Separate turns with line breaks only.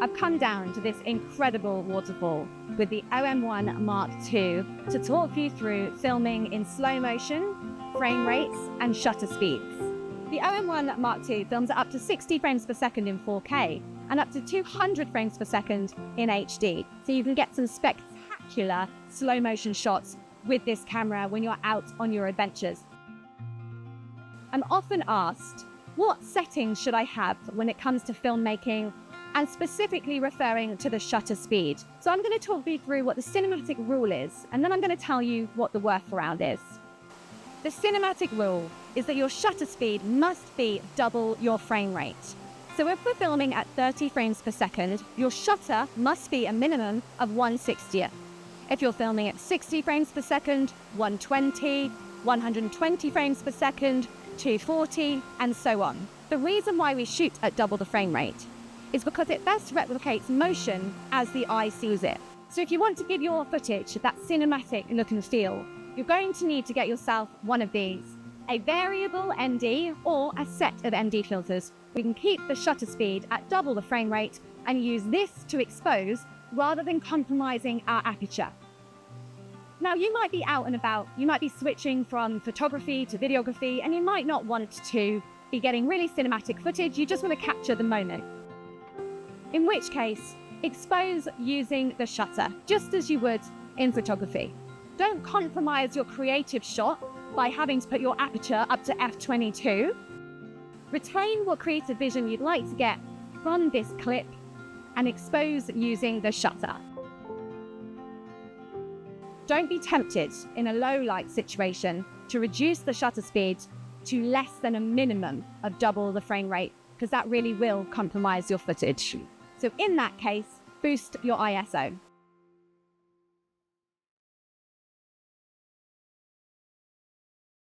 I've come down to this incredible waterfall with the OM-1 Mark II to talk you through filming in slow motion, frame rates, and shutter speeds. The OM-1 Mark II films at up to 60 frames per second in 4K and up to 200 frames per second in HD, so you can get some spectacular slow motion shots with this camera when you're out on your adventures. I'm often asked, what settings should I have when it comes to filmmaking, and specifically referring to the shutter speed? So I'm going to talk you through what the cinematic rule is, and then I'm going to tell you what the workaround is. The cinematic rule is that your shutter speed must be double your frame rate. So if we're filming at 30 frames per second, your shutter must be a minimum of 1/60th. If you're filming at 60 frames per second, 120, 120 frames per second, 240, and so on. The reason why we shoot at double the frame rate is because it best replicates motion as the eye sees it. So if you want to give your footage that cinematic look and feel, you're going to need to get yourself one of these, a variable ND or a set of ND filters. We can keep the shutter speed at double the frame rate and use this to expose rather than compromising our aperture. Now, you might be out and about, you might be switching from photography to videography, and you might not want to be getting really cinematic footage, you just want to capture the moment. In which case, expose using the shutter, just as you would in photography. Don't compromise your creative shot by having to put your aperture up to f/22. Retain what creative vision you'd like to get from this clip and expose using the shutter. Don't be tempted in a low light situation to reduce the shutter speed to less than a minimum of double the frame rate, because that really will compromise your footage. So in that case, boost your ISO.